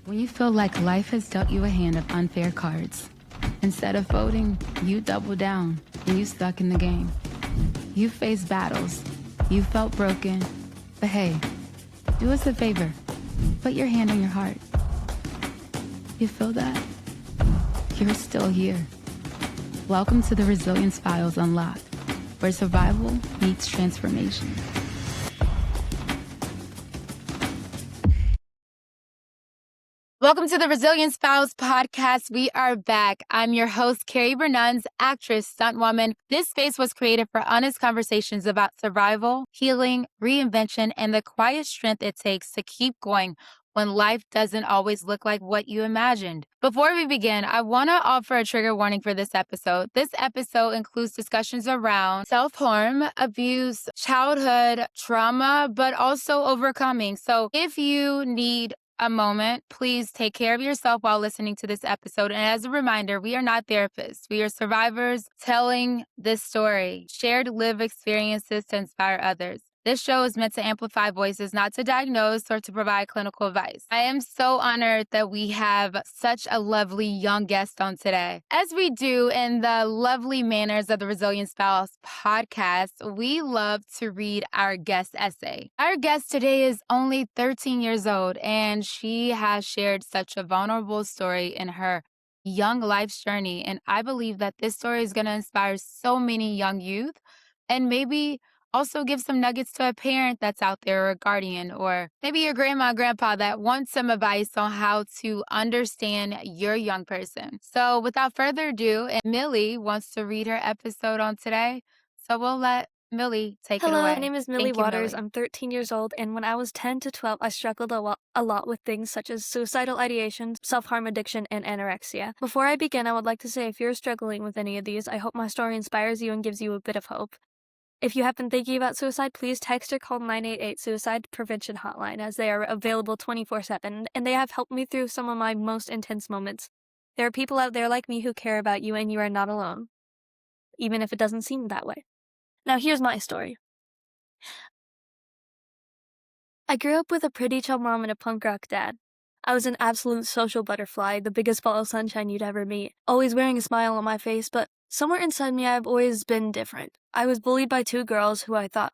When you feel like life has dealt you a hand of unfair cards, instead of folding, you double down and you stuck in the game. You faced battles, you felt broken, but hey, do us a favor, put your hand on your heart. You feel that? You're still here. Welcome to the Resilience Files Unlocked, where survival meets transformation. Welcome to the Resilience Files podcast. We are back. I'm your host, Carrie Bernuns, actress, stunt woman. This space was created for honest conversations about survival, healing, reinvention, and the quiet strength it takes to keep going when life doesn't always look like what you imagined. Before we begin, I want to offer a trigger warning for this episode. This episode includes discussions around self-harm, abuse, childhood trauma, but also overcoming. So if you need a moment, please take care of yourself while listening to this episode. And as a reminder, we are not therapists. We are survivors telling this story, shared lived experiences to inspire others. This show is meant to amplify voices, not to diagnose or to provide clinical advice. I am so honored that we have such a lovely young guest on today. As we do in the lovely manners of the Resilience Files podcast, we love to read our guest essay. Our guest today is only 13 years old, and she has shared such a vulnerable story in her young life's journey. And I believe that this story is going to inspire so many young youth and maybe also give some nuggets to a parent that's out there or a guardian or maybe your grandma, grandpa that wants some advice on how to understand your young person. So without further ado, Millie wants to read her episode on today. So we'll let Millie take it away. Hello, my name is Millie Thank you, Waters. Millie. I'm 13 years old, and when I was 10 to 12, I struggled a lot with things such as suicidal ideation, self-harm addiction, and anorexia. Before I begin, I would like to say if you're struggling with any of these, I hope my story inspires you and gives you a bit of hope. If you have been thinking about suicide, please text or call 988 Suicide Prevention Hotline, as they are available 24/7, and they have helped me through some of my most intense moments. There are people out there like me who care about you, and you are not alone, even if it doesn't seem that way. Now here's my story. I grew up with a pretty chill mom and a punk rock dad. I was an absolute social butterfly, the biggest ball of sunshine you'd ever meet, always wearing a smile on my face, but somewhere inside me I've always been different. I was bullied by two girls who I thought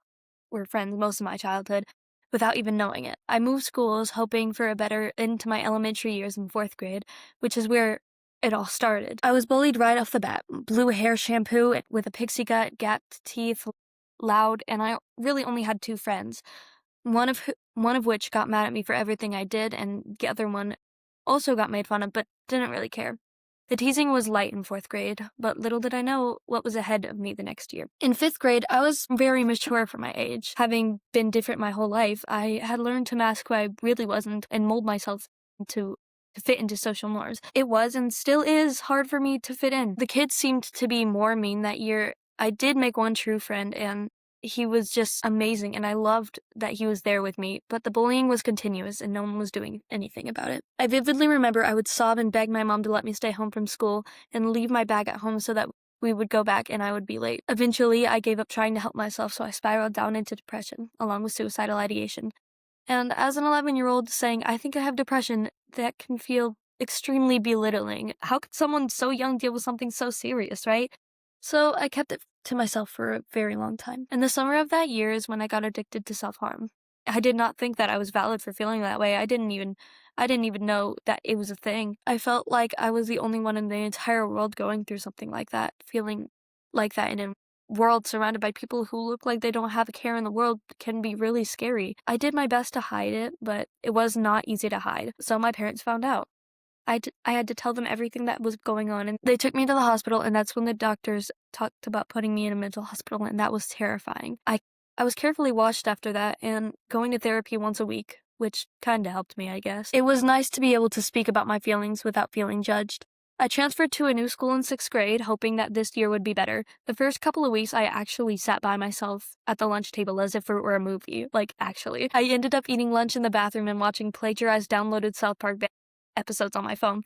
were friends most of my childhood, without even knowing it. I moved schools, hoping for a better end to my elementary years in 4th grade, which is where it all started. I was bullied right off the bat. Blue hair shampoo with a pixie cut, gapped teeth, loud, and I really only had two friends. One of which got mad at me for everything I did, and the other one also got made fun of, but didn't really care. The teasing was light in 4th grade, but little did I know what was ahead of me the next year. In 5th grade, I was very mature for my age. Having been different my whole life, I had learned to mask who I really wasn't and mold myself to fit into social norms. It was and still is hard for me to fit in. The kids seemed to be more mean that year. I did make one true friend, and he was just amazing, and I loved that he was there with me, but the bullying was continuous and no one was doing anything about it. I vividly remember I would sob and beg my mom to let me stay home from school and leave my bag at home so that we would go back and I would be late. Eventually, I gave up trying to help myself, so I spiraled down into depression, along with suicidal ideation. And as an 11-year-old saying, I think I have depression, that can feel extremely belittling. How could someone so young deal with something so serious, right? So I kept it to myself for a very long time. And the summer of that year is when I got addicted to self-harm. I did not think that I was valid for feeling that way. I didn't even know that it was a thing. I felt like I was the only one in the entire world going through something like that, feeling like that in a world surrounded by people who look like they don't have a care in the world can be really scary. I did my best to hide it, but it was not easy to hide. So my parents found out. I had to tell them everything that was going on, and they took me to the hospital, and that's when the doctors talked about putting me in a mental hospital, and that was terrifying. I was carefully watched after that and going to therapy once a week, which kind of helped me, I guess. It was nice to be able to speak about my feelings without feeling judged. I transferred to a new school in 6th grade, hoping that this year would be better. The first couple of weeks, I actually sat by myself at the lunch table as if it were a movie. Like, actually. I ended up eating lunch in the bathroom and watching plagiarized downloaded South Park episodes on my phone.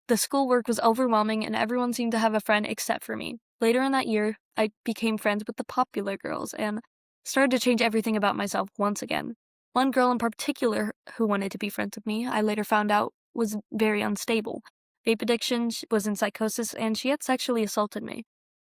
The schoolwork was overwhelming and everyone seemed to have a friend except for me. Later in that year, I became friends with the popular girls and started to change everything about myself once again. One girl in particular who wanted to be friends with me, I later found out was very unstable. Vape addiction, was in psychosis, and she had sexually assaulted me.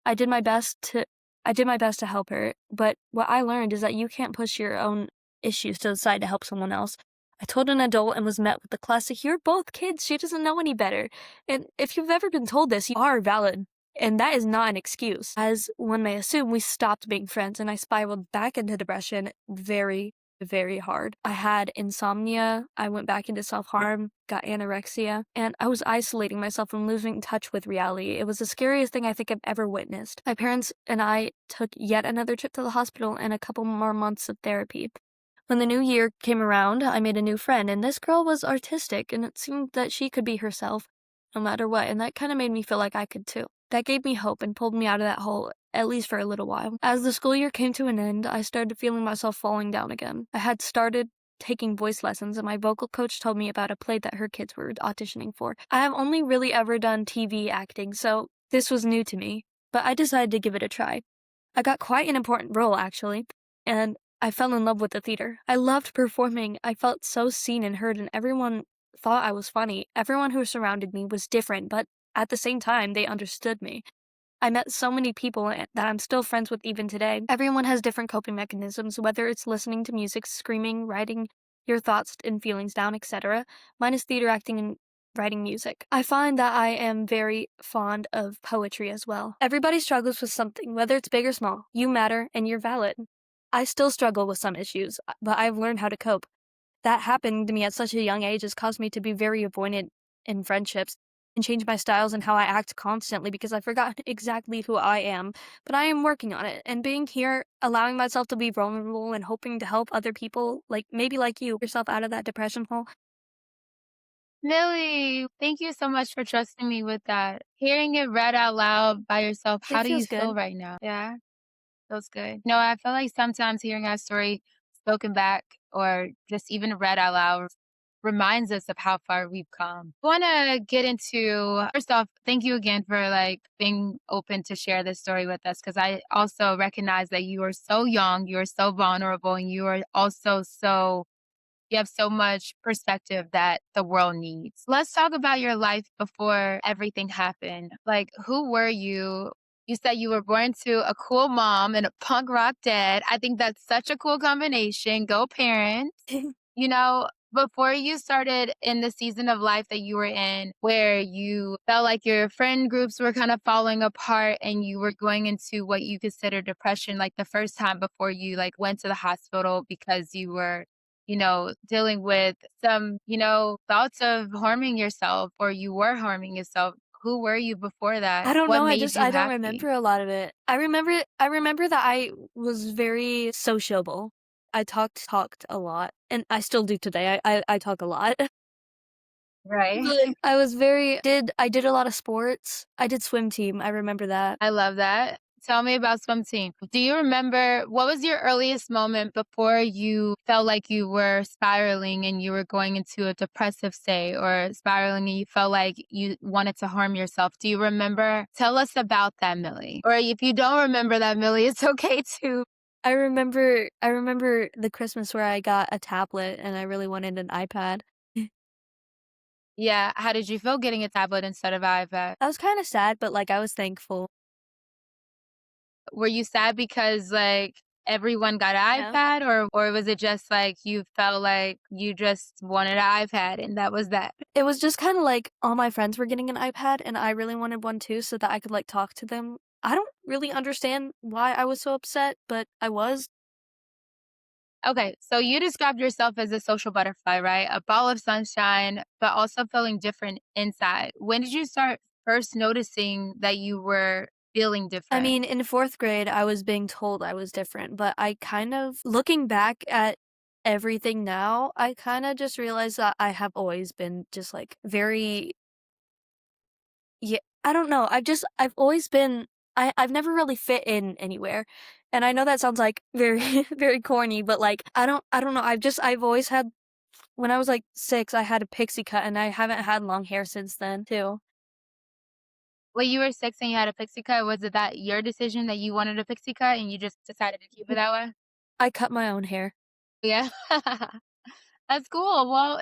I did my best to I did my best to help her, but what I learned is that you can't push your own issues to the side to help someone else. I told an adult and was met with the classic, "You're both kids, she doesn't know any better." And if you've ever been told this, you are valid. And that is not an excuse. As one may assume, we stopped being friends and I spiraled back into depression very, very hard. I had insomnia, I went back into self-harm, got anorexia, and I was isolating myself and losing touch with reality. It was the scariest thing I think I've ever witnessed. My parents and I took yet another trip to the hospital and a couple more months of therapy. When the new year came around, I made a new friend, and this girl was artistic, and it seemed that she could be herself no matter what, and that kind of made me feel like I could too. That gave me hope and pulled me out of that hole, at least for a little while. As the school year came to an end, I started feeling myself falling down again. I had started taking voice lessons, and my vocal coach told me about a play that her kids were auditioning for. I have only really ever done TV acting, so this was new to me, but I decided to give it a try. I got quite an important role, actually, and I fell in love with the theater. I loved performing. I felt so seen and heard, and everyone thought I was funny. Everyone who surrounded me was different, but at the same time, they understood me. I met so many people that I'm still friends with even today. Everyone has different coping mechanisms, whether it's listening to music, screaming, writing your thoughts and feelings down, etc. Mine is theater acting and writing music. I find that I am very fond of poetry as well. Everybody struggles with something, whether it's big or small. You matter and you're valid. I still struggle with some issues, but I've learned how to cope. That happening to me at such a young age has caused me to be very avoidant in friendships and change my styles and how I act constantly because I forgot exactly who I am. But I am working on it, and being here, allowing myself to be vulnerable and hoping to help other people, like maybe like you, yourself out of that depression hole. Millie, thank you so much for trusting me with that. Hearing it read out loud by yourself, It how do you feels feel good. right now? Yeah, feels good. No, I feel like sometimes hearing our story spoken back or just even read out loud reminds us of how far we've come. I want to get into, first off, thank you again for like being open to share this story with us because I also recognize that you are so young, you are so vulnerable, and you are also you have so much perspective that the world needs. Let's talk about your life before everything happened. Like, who were you? You said you were born to a cool mom and a punk rock dad. I think that's such a cool combination. Go parents. You know, before you started in the season of life that you were in, where you felt like your friend groups were kind of falling apart and you were going into what you consider depression, like the first time before you like went to the hospital because you were, dealing with some, thoughts of harming yourself or you were harming yourself. Who were you before I that? don't What know, made you I don't happy? remember a lot of it. I remember that I was very sociable. I talked a lot, and I still do today. I talk a lot. Right. But I was very did I did a lot of sports. I did swim team, I remember that. I love that. Tell me about swim team. Do you remember what was your earliest moment before you felt like you were spiraling and you were going into a depressive state or spiraling and you felt like you wanted to harm yourself? Do you remember? Tell us about that, Millie. Or if you don't remember that, Millie, it's okay too. I remember the Christmas where I got a tablet and I really wanted an iPad. Yeah. How did you feel getting a tablet instead of iPad? I was kinda sad, but, like, I was thankful. Were you sad because like everyone got an Yeah. iPad or was it just like you felt like you just wanted an iPad and that was that? It was just kinda like all my friends were getting an iPad and I really wanted one too so that I could, like, talk to them. I don't really understand why I was so upset, but I was. Okay, so you described yourself as a social butterfly, right? A ball of sunshine, but also feeling different inside. When did you start first noticing that you were feeling I different? mean, in 4th grade, I was being told I was different, but I kind of looking back at everything now, I kinda just realized that I have always been just, like, very yeah, I don't know, I've always been I've never really fit in anywhere, and I know that sounds, like, very very corny, but, like, I don't know, I've always had when I was, like, 6, I had a pixie cut, and I haven't had long hair since then, too. When you were 6 and you had a pixie cut, was it that your decision that you wanted a pixie cut and you just decided to keep it that way? I cut my own hair. Yeah. That's cool. Well,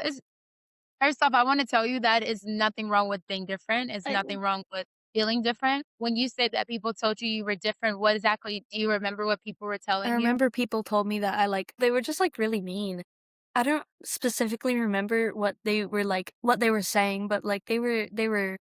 First off, I want to tell you that is nothing wrong with being different. It's I nothing wrong with feeling different. When you said that people told you you were different, what exactly do you remember what people were I telling you? remember people told me that they were just, like, really mean. I don't specifically remember what they were saying, but, like, they were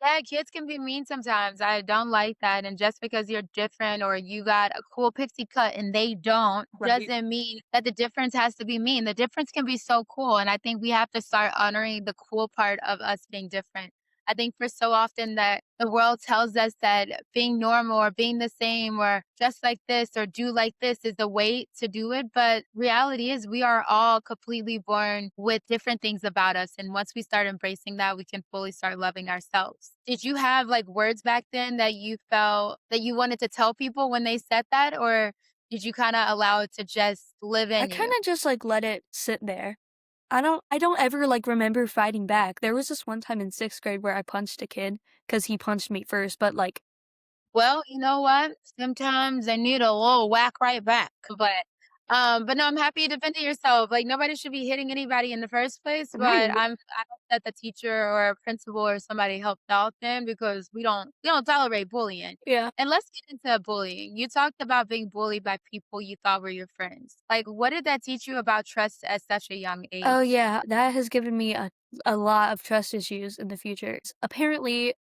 Yeah, kids can be mean sometimes. I don't like that. And just because you're different or you got a cool pixie cut and they don't, right. doesn't mean that the difference has to be mean. The difference can be so cool. And I think we have to start honoring the cool part of us being different. I think for so often that the world tells us that being normal or being the same or just like this or do like this is the way to do it. But reality is we are all completely born with different things about us. And once we start embracing that, we can fully start loving ourselves. Did you have like words back then that you felt that you wanted to tell people when they said that? Or did you kind of allow it to just live I in you? kinda just, like, let it sit there. I don't ever, like, remember fighting back. There was this one time in 6th grade where I punched a kid because he punched me first, but, like Well, you know what? Sometimes they need a little whack right back. But no, I'm happy you defended yourself. Like nobody should be hitting anybody in the first place. But right. I hope that the teacher or principal or somebody helped out then because we don't tolerate bullying. Yeah. And let's get into bullying. You talked about being bullied by people you thought were your friends. Like, what did that teach you about trust at such a young Oh, age? yeah, that has given me a lot of trust issues in the future. Apparently,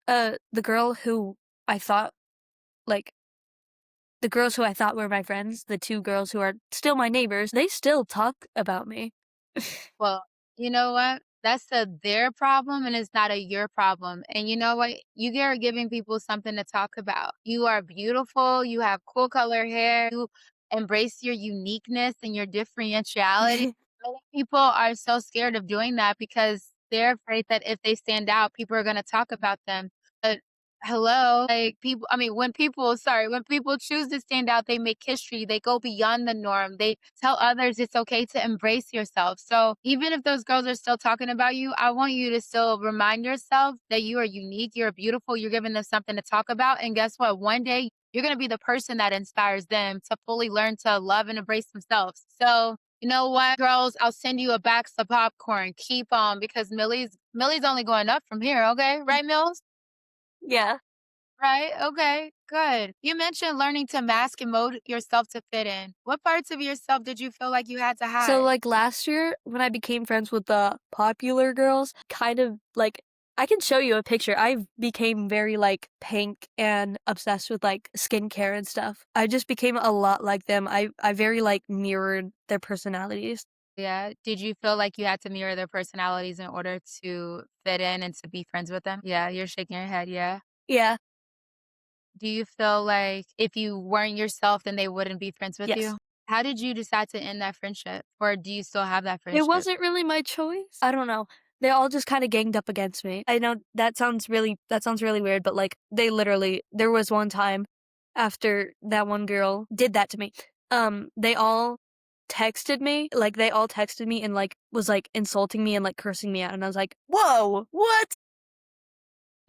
the girl who I thought like, the girls who I thought were my friends, the 2 girls who are still my neighbors, they still talk about me. Well, you know what? That's a their problem and it's not a your problem. And you know what? You are giving people something to talk about. You are beautiful. You have cool color hair. You embrace your uniqueness and your differentiality. Many people are so scared of doing that because they're afraid that if they stand out, people are going to talk about them. But hello, like people, I mean, when people choose to stand out, they make history. They go beyond the norm. They tell others it's okay to embrace yourself. So even if those girls are still talking about you, I want you to still remind yourself that you are unique, you're beautiful, you're giving them something to talk about. And guess what? One day you're going to be the person that inspires them to fully learn to love and embrace themselves. So you know what, girls? I'll send you a box of popcorn. Keep on because Millie's only going up from here. Okay, right, Mills? Yeah. Right, okay, good. You mentioned learning to mask and mold yourself to fit in. What parts of yourself did you feel like you had to So, hide? like, last year, when I became friends with the popular girls, kind of, like I can show you a picture. I became very, like, pink and obsessed with, like, skincare and stuff. I just became a lot like them. I very, like, mirrored their personalities. Yeah, did you feel like you had to mirror their personalities in order to fit in and to be friends with them? Yeah, you're shaking your head, yeah. Yeah. Do you feel like if you weren't yourself, then they wouldn't be friends with Yes. you? How did you decide to end that friendship? Or do you still have that It friendship? wasn't really my choice. I don't know. They all just kinda ganged up against me. I know that sounds really weird, but, like, they literally there was one time after that one girl did that to me, they all texted me and, like, was, like, insulting me and, like, cursing me out, and I was like, "Whoa, what?"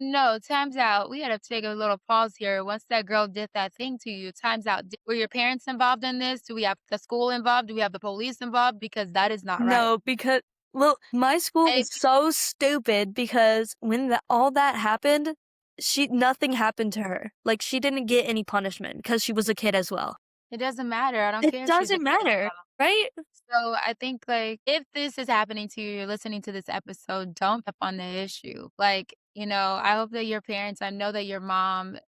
No, time's out. We had to take a little pause here. Once that girl did that thing to you, time's out. Were your parents involved in this? Do we have the school involved? Do we have the police involved? Because that is not right. No, because well, my school And was if so stupid because when all that happened, she nothing happened to her. Like, she didn't get any punishment because she was a kid as well. it doesn't matter. I don't It care if she's a doesn't kid as matter, well. right? So I think like if this is happening to you, you're listening to this episode, don't up on the issue. Like, I hope that your parents, I know that your mom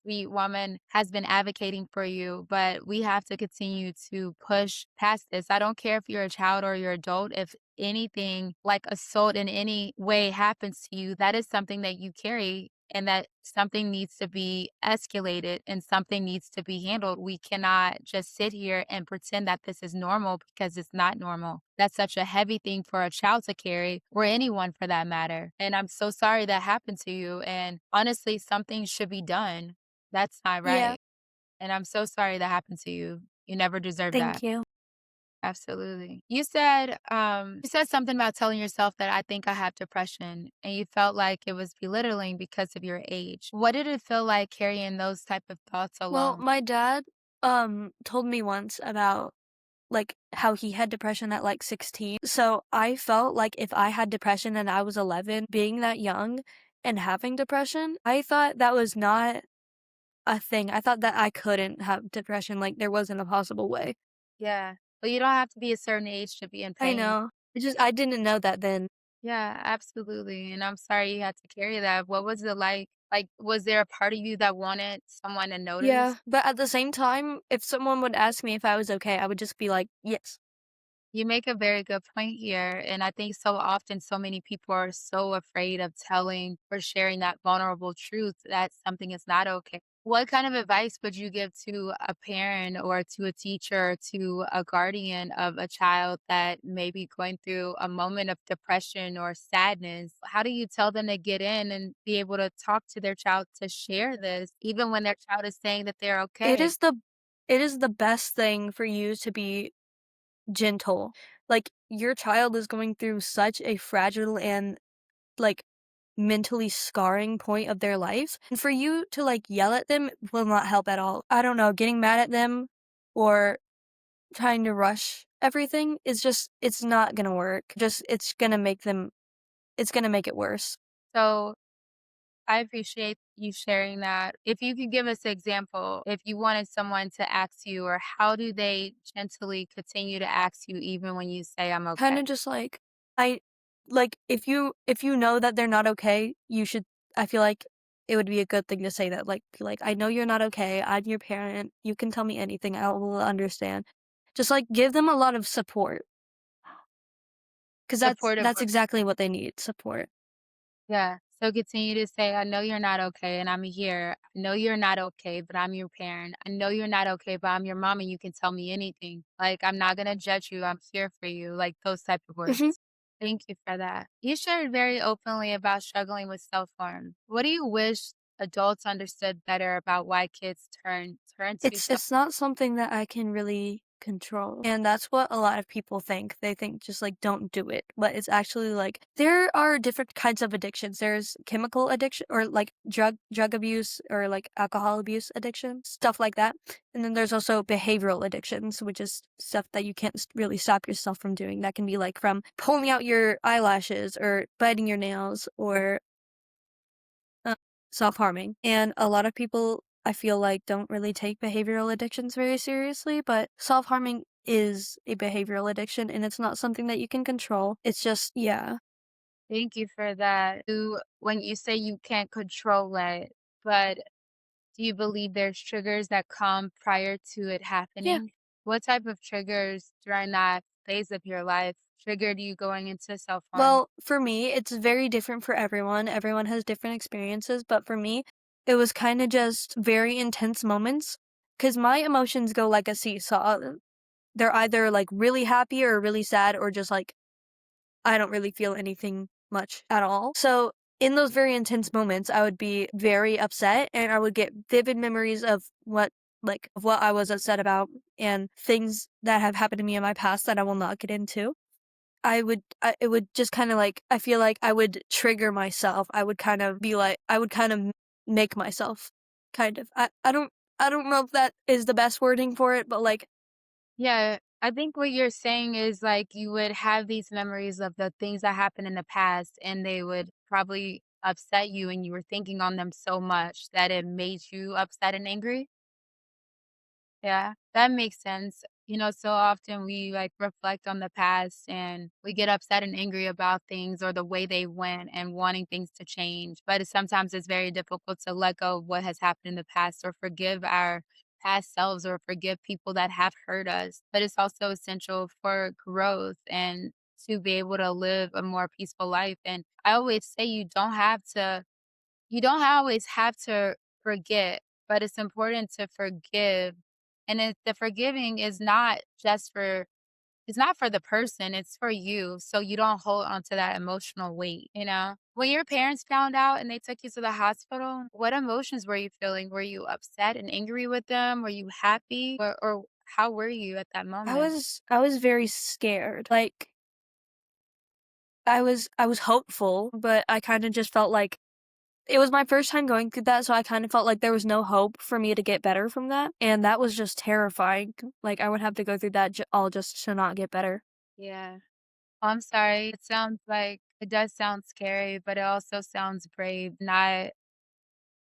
sweet woman has been advocating for you, but we have to continue to push past this. I don't care if you're a child or you're adult. If anything like assault in any way happens to you, that is something that you carry and that something needs to be escalated and something needs to be handled. We cannot just sit here and pretend that this is normal because it's not normal. That's such a heavy thing for a child to carry or anyone for that matter. And I'm so sorry that happened to you. And honestly, something should be done. That's not Yeah, right, and I'm so sorry that happened to you. You never deserved thank that. you. Absolutely. You said something about telling yourself that I think I have depression, and you felt like it was belittling because of your age. What did it feel like carrying those type of thoughts Well, alone? my dad, told me once about like how he had depression at like 16. So I felt like if I had depression and I was 11, being that young and having depression, I thought that was not a thing. I thought that I couldn't have depression, like there wasn't a possible way. Yeah. But you don't have to be a certain age to be in I pain. know. I didn't know that then. Yeah, absolutely, and I'm sorry you had to carry that. What was it like? Like, was there a part of you that wanted someone to Yeah, notice? but at the same time, if someone would ask me if I was okay, I would just be like, "Yes." You make a very good point here, and I think so often so many people are so afraid of telling or sharing that vulnerable truth that something is not okay. What kind of advice would you give to a parent or to a teacher, to a guardian of a child that may be going through a moment of depression or sadness? How do you tell them to get in and be able to talk to their child to share this, even when their child is saying that they're It okay? is the it is the best thing for you to be gentle. Like, your child is going through such a fragile and, like, mentally scarring point of their life, and for you to, like, yell at them will not help at all. I don't know, getting mad at them or trying to rush everything is just it's not gonna work. Just it's gonna make it worse. So I appreciate you sharing that. If you could give us an example, if you wanted someone to ask you, or how do they gently continue to ask you even when you say, I'm okay? Kinda just like I if you know that they're not okay, you should I feel like it would be a good thing to say that, like, "I know you're not okay, I'm your parent, you can tell me anything, I will understand." Just, like, give them a lot of support, 'cause Supportive. that's exactly what they need, support. Yeah. So continue to say, I know you're not okay and I'm here. I know you're not okay, but I'm your parent. I know you're not okay, but I'm your mom and you can tell me anything. Like, I'm not going to judge you. I'm here for you. Like those type of words. Mhm. Thank you for that. You shared very openly about struggling with self-harm. What do you wish adults understood better about why kids turn to self? It's not something that I can really control, and that's what a lot of people think. They think just, like, "Don't do it," but it's actually, like there are different kinds of addictions. There's chemical addiction or, like, drug abuse or, like, alcohol abuse addiction, stuff like that, and then there's also behavioral addictions, which is stuff that you can't really stop yourself from doing. That can be, like, from pulling out your eyelashes or biting your nails or uh, self-harming. And a lot of people, I feel like, don't really take behavioral addictions very seriously, but self-harming is a behavioral addiction and it's not something that you can control. It's just, yeah. Thank you for that. When you say you can't control it, but do you believe there's triggers that come prior to it Yeah. happening? What type of triggers during that phase of your life triggered you going into self-harm? Well, for me, it's very different for everyone. Everyone has different experiences, but for me, it was kind of just very intense moments because my emotions go like a seesaw. They're either like really happy or really sad or just like I don't really feel anything much at all. So in those very intense moments, I would be very upset and I would get vivid memories of of what I was upset about and things that have happened to me in my past that I will not get into. It would just kind of like, I feel like I would trigger myself. I would kind of be like, I would kind of make myself kind of, I don't know if that is the best wording for it, but like, Yeah, I think what you're saying is like you would have these memories of the things that happened in the past, and they would probably upset you, and you were thinking on them so much that it made you upset and angry. Yeah, that makes sense. So often we like reflect on the past and we get upset and angry about things or the way they went and wanting things to change. But sometimes it's very difficult to let go of what has happened in the past or forgive our past selves or forgive people that have hurt us. But it's also essential for growth and to be able to live a more peaceful life. And I always say you don't always have to forget, but it's important to forgive. And the forgiving is not just for it's not for the person, it's for you. So you don't hold on to that emotional weight. When your parents found out and they took you to the hospital, what emotions were you feeling? Were you upset and angry with them? Were you happy? Or how were you at that moment? I was very scared. Like, I was hopeful, but I kind of just felt like It was my first time going through that, so I kind of felt like there was no hope for me to get better from that, and that was just terrifying. Like, I would have to go through that all just to not get better. Yeah. Oh, I'm sorry. It sounds like it does sound scary, but it also sounds brave. And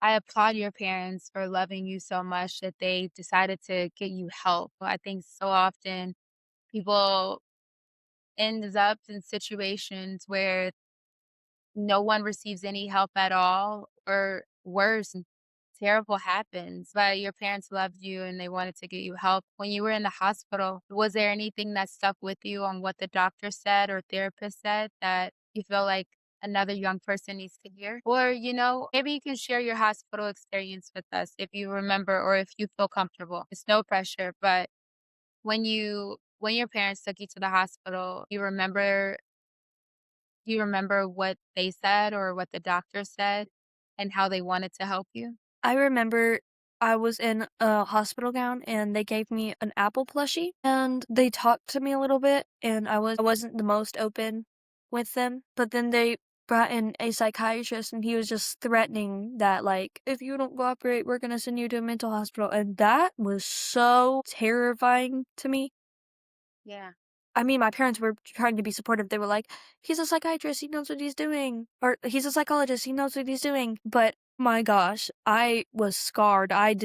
I applaud your parents for loving you so much that they decided to get you help. I think so often people ends up in situations where no one receives any help at all, or worse, terrible happens, but your parents loved you and they wanted to get you help. When you were in the hospital, was there anything that stuck with you on what the doctor said or therapist said that you feel like another young person needs to hear? Or, maybe you can share your hospital experience with us if you remember or if you feel comfortable. It's no pressure, but when your parents took you to the hospital, do you remember what they said or what the doctor said and how they wanted to help you? I remember I was in a hospital gown and they gave me an apple plushie and they talked to me a little bit and I wasn't the most open with them, but then they brought in a psychiatrist and he was just threatening that like if you don't cooperate, we're going to send you to a mental hospital, and that was so terrifying to me. Yeah. I mean, my parents were trying to be supportive. They were like, "He's a psychiatrist, he knows what he's doing." Or, "He's a psychologist, he knows what he's doing." But my gosh, I was scarred. I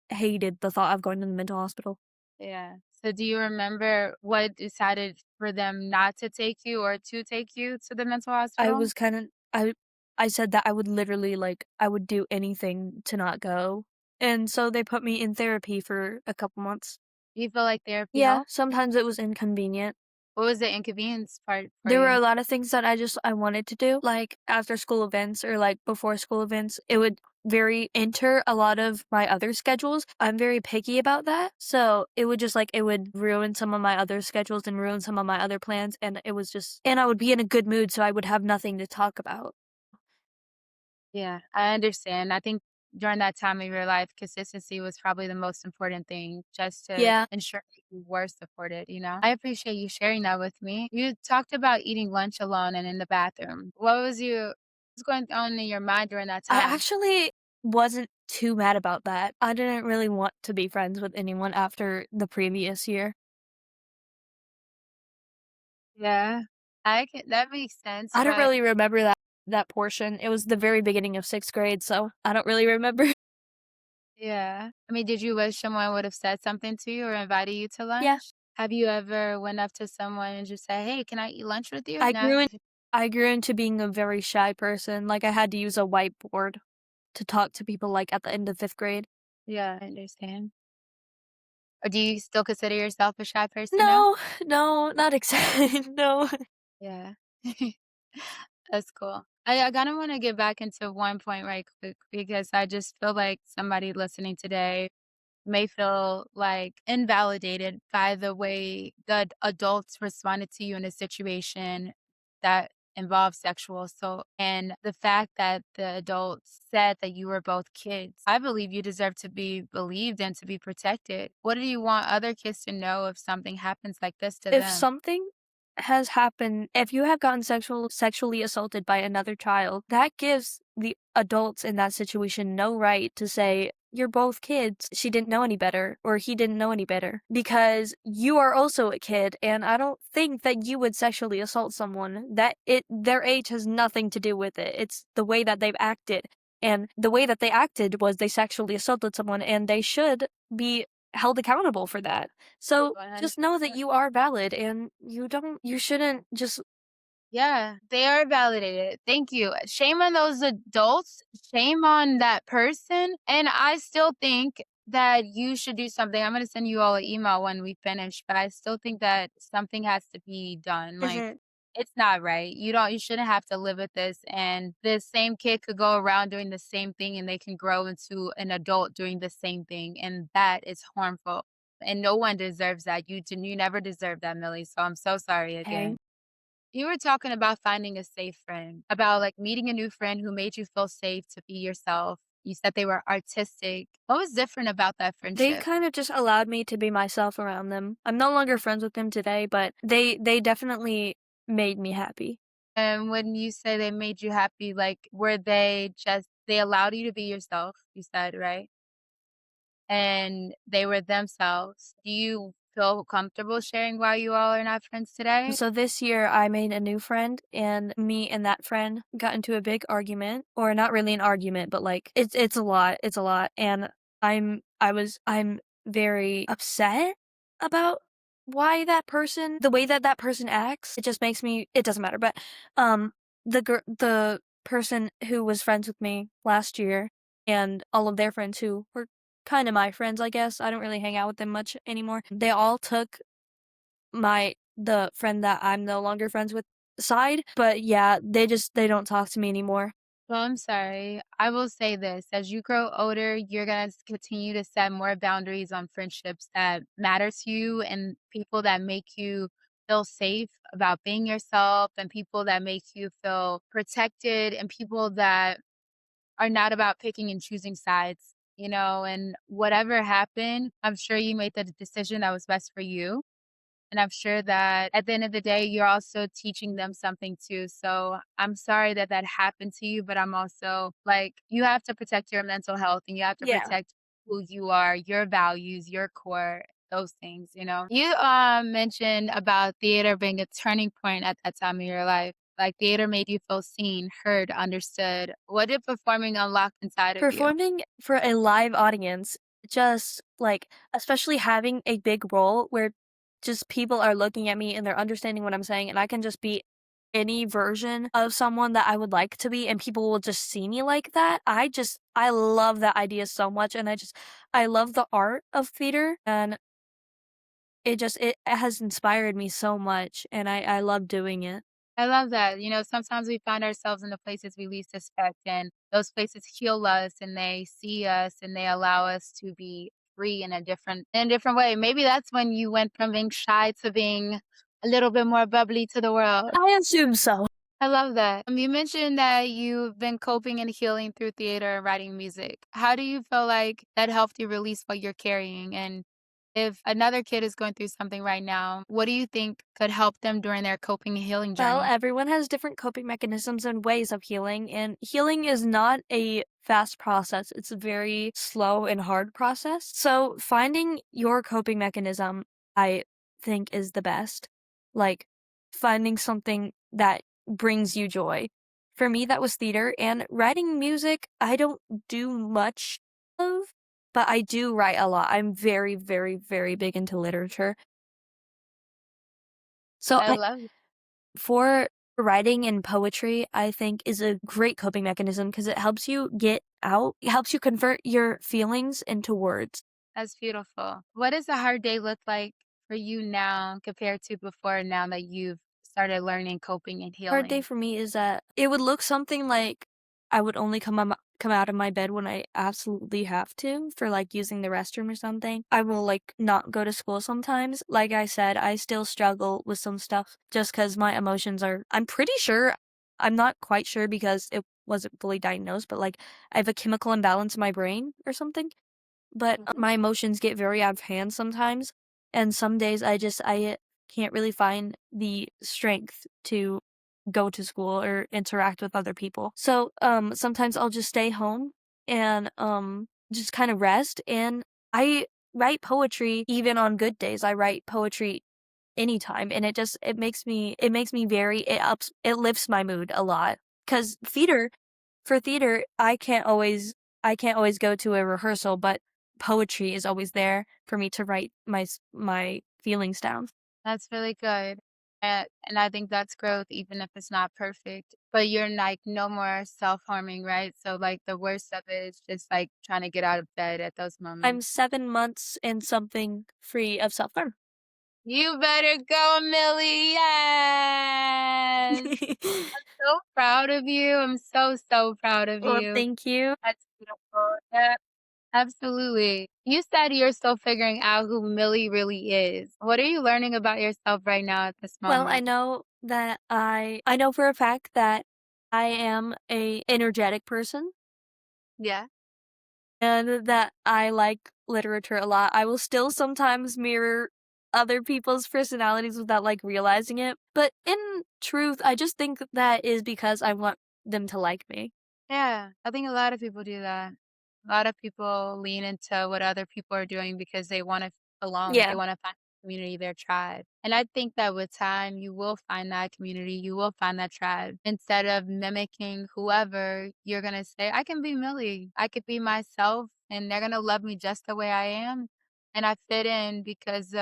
hated the thought of going to the mental hospital. Yeah. So do you remember what decided for them not to take you or to take you to the mental I hospital? was kind of I said that I would literally I would do anything to not go. And so they put me in therapy for a couple months. Do you feel like therapy Yeah, helped? sometimes it was inconvenient. What was the inconvenience part for There were you? a lot of things that I wanted to do, like after school events or like before school events. It would very enter a lot of my other schedules. I'm very picky about that. So it would just it would ruin some of my other schedules and ruin some of my other plans. And it was just, and I would be in a good mood. So I would have nothing to talk about. Yeah, I understand. I think during that time of your life, consistency was probably the most important thing just to Yeah. ensure that you were supported. I appreciate you sharing that with me. You talked about eating lunch alone and in the bathroom. What's going on in your mind during that I time? actually wasn't too mad about that. I didn't really want to be friends with anyone after the previous year. Yeah, that makes sense, I don't but really remember that portion. It was the very beginning of 6th grade, so I don't really remember. yeah. I mean, did you wish someone would have said something to you or invited you to Yeah, lunch? Have you ever went up to someone and just said, "Hey, can I eat lunch with you?" I Now, grew in I grew into being a very shy person, like, I had to use a whiteboard to talk to people, like, at the end of 5th grade. yeah, I understand. Or do you still consider yourself a shy person now? No, no, not exactly, no. Yeah. That's cool. I kinda wanna get back into one point right quick because I just feel like somebody listening today may feel, like, invalidated by the way the adults responded to you in a situation that involves sexual assault, and the fact that the adults said that you were both kids. I believe you deserve to be believed and to be protected. What do you want other kids to know if something happens like this to If them? something has happened, if you have gotten sexually assaulted by another child, that gives the adults in that situation no right to say, "You're both kids. She didn't know any better," or "He didn't know any better," because you are also a kid, and I don't think that you would sexually assault someone. Their age has nothing to do with it. It's the way that they've acted. And the way that they acted was they sexually assaulted someone, and they should be held accountable for that. So just know that 100%. you are valid and you shouldn't just Yeah, they are validated. Thank you. Shame on those adults, shame on that person, and I still think that you should do something. I'm gonna send you all an email when we finish, but I still think that something has to be done. Like, Mhm. it's not right. You shouldn't have to live with this, and this same kid could go around doing the same thing, and they can grow into an adult doing the same thing, and that is harmful, and no one deserves that. You never deserve that, Millie, so I'm so sorry again. Okay. You were talking about finding a safe friend, about, like, meeting a new friend who made you feel safe to be yourself. You said they were artistic. What was different about that They friendship? kind of just allowed me to be myself around them. I'm no longer friends with them today, but they definitely made me happy. And when you say they made you happy, like, were they just they allowed you to be yourself, you said, right? And they were themselves. Do you feel comfortable sharing why you all are not friends today? So this year I made a new friend and me and that friend got into a big argument, or not really an argument, but like it's a lot. It's a lot. And I'm very upset about why the way that that person acts. It just makes me it doesn't matter, but um the person who was friends with me last year and all of their friends who were kind of my friends, I guess. I don't really hang out with them much anymore. They all took the friend that I'm no longer friends with side, but yeah, they don't talk to me anymore. Well, I'm sorry. I will say this, as you grow older, you're gonna continue to set more boundaries on friendships that matter to you and people that make you feel safe about being yourself and people that make you feel protected and people that are not about picking and choosing sides, and whatever happened, I'm sure you made the decision that was best for you. And I'm sure that at the end of the day, you're also teaching them something too. So I'm sorry that that happened to you, but I'm also like, you have to protect your mental health and you have to Yeah. protect who you are, your values, your core, those things. You mentioned about theater being a turning point at that time in your life. Like theater made you feel seen, heard, understood. What did performing unlock inside of you? Performing for a live audience, just like especially having a big role where just people are looking at me and they're understanding what I'm saying and I can just be any version of someone that I would like to be and people will just see me like that. I love that idea so much and I love the art of theater and it has inspired me so much and I love doing it. I love that. Sometimes we find ourselves in the places we least expect, and those places heal us and they see us and they allow us to be free in a different way. Maybe that's when you went from being shy to being a little bit more bubbly to the world. I assume so. I love that. You mentioned that you've been coping and healing through theater and writing music. How do you feel like that helped you release what you're carrying? And if another kid is going through something right now, what do you think could help them during their coping and healing Well, journey? everyone has different coping mechanisms and ways of healing, and healing is not a fast process. It's a very slow and hard process. So, finding your coping mechanism, I think, is the best. Like, finding something that brings you joy. For me, that was theater, and writing music, I don't do much of, but I do write a lot. I'm very, very, very big into literature. So, I love for writing and poetry, I think is a great coping mechanism because it helps you get out, it helps you convert your feelings into words. That's beautiful. What does a hard day look like for you now compared to before now that you've started learning coping and Hard day healing? for me is that it would look something like I would only come out of my bed when I absolutely have to for like using the restroom or something. I will like not go to school sometimes. Like I said, I still struggle with some stuff just cuz my emotions are I'm pretty sure I'm not quite sure because it wasn't fully diagnosed, but like I have a chemical imbalance in my brain or something. But Mhm. my emotions get very out of hand sometimes, and some days I can't really find the strength to go to school or interact with other people. So, sometimes I'll just stay home and, just kinda rest, and I write poetry even on good days. I write poetry anytime, and it makes me very it lifts my mood a lot. 'Cause for theater, I can't always go to a rehearsal, but poetry is always there for me to write my feelings down. That's really good. And I think that's growth, even if it's not perfect. But you're like no more self harming, right? So, like, the worst of it is just like trying to get out of bed at those I'm moments. 7 months and something free of self-harm. You better go, Millie. Yes. So proud of you. I'm so, so proud of Well, you. thank you. That's beautiful. Yeah. Absolutely. You said you're still figuring out who Millie really is. What are you learning about yourself right now at this Well, moment? I know for a fact that I am a energetic person Yeah. and that I like literature a lot. I will still sometimes mirror other people's personalities without like realizing it. But in truth, I just think that is because I want them to like me. Yeah, I think a lot of people do that. A lot of people lean into what other people are doing because they wanna belong. They Yeah. wanna find community, their tribe. And I think that with time, you will find that community, you will find that tribe. Instead of mimicking whoever, you're gonna say, "I can be Millie. I could be myself, and they're gonna love me just the way I am, and I fit in because,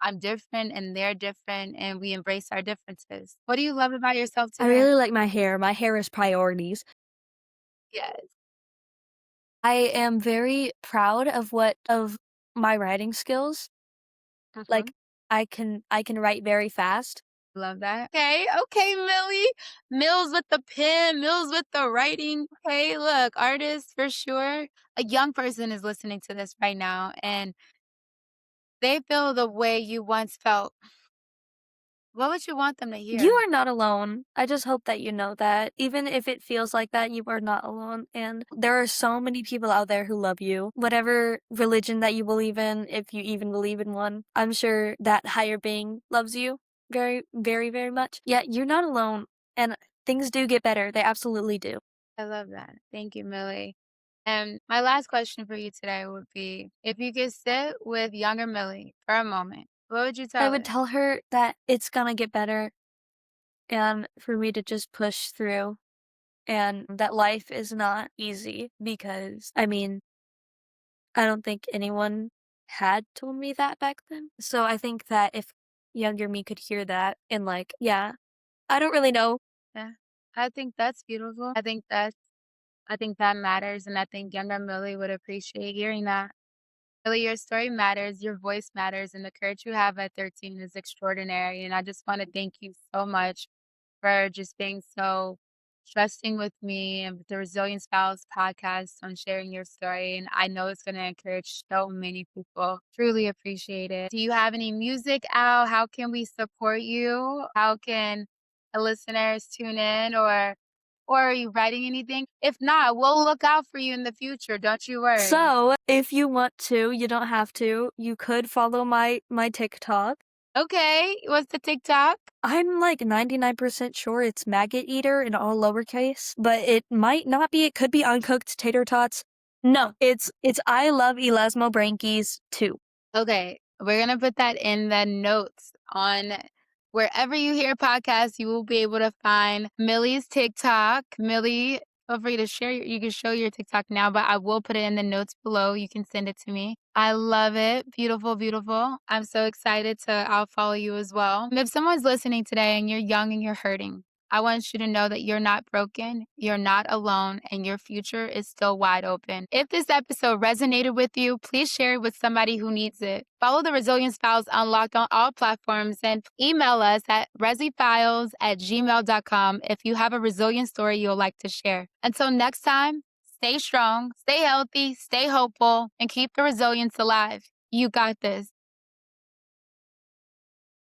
I'm different and they're different, and we embrace our differences." What do you love about yourself I today? really like my hair. My hair is priorities. Yes. I am very proud of my writing skills. Mhm. Like I can write very fast. Love that. Okay, okay, Millie. Mills with the pen, Mills with the writing. Okay, look, artists for sure. A young person is listening to this right now and they feel the way you once felt. What would you want them to You hear? are not alone. I just hope that you know that. Even if it feels like that, you are not alone. And there are so many people out there who love you. Whatever religion that you believe in, if you even believe in one, I'm sure that higher being loves you very, very, very much. Yeah, you're not alone. And things do get better. They absolutely do. I love that. Thank you, Millie. And my last question for you today would be if you could sit with younger Millie for a moment, what would you I tell would her? tell her that it's gonna get better and for me to just push through and that life is not easy because, I mean, I don't think anyone had told me that back then. So I think that if younger me could hear that and like, yeah, I don't really know. Yeah. I think that's beautiful. I think that matters and I think younger Millie would appreciate hearing that. Really, your story matters, your voice matters, and the courage you have at 13 is extraordinary. And I just want to thank you so much for just being so trusting with me and with the Resilient Spouse podcast on sharing your story. And I know it's going to encourage so many people. Truly appreciate it. Do you have any music out? How can we support you? How can the listeners tune in or are you writing anything? If not, we'll look out for you in the future. Don't you worry. So if you want to, you don't have to. You could follow my TikTok. Okay. What's the TikTok? I'm like 99% sure it's maggot eater in all lowercase, but it might not be. It could be uncooked tater tots. No, it's I love Elasmo Brankies too. Okay, we're gonna put that in the notes on wherever you hear podcasts, you will be able to find Millie's TikTok. Millie, feel free to share you can show your TikTok now, but I will put it in the notes below. You can send it to me. I love it. Beautiful, beautiful. I'm so excited I'll follow you as well. If someone's listening today and you're young and you're hurting, I want you to know that you're not broken, you're not alone, and your future is still wide open. If this episode resonated with you, please share it with somebody who needs it. Follow the Resilience Files Unlocked on all platforms and email us at resifiles@gmail.com if you have a resilient story you'll like to share. Until next time, stay strong, stay healthy, stay hopeful, and keep the resilience alive. You got this.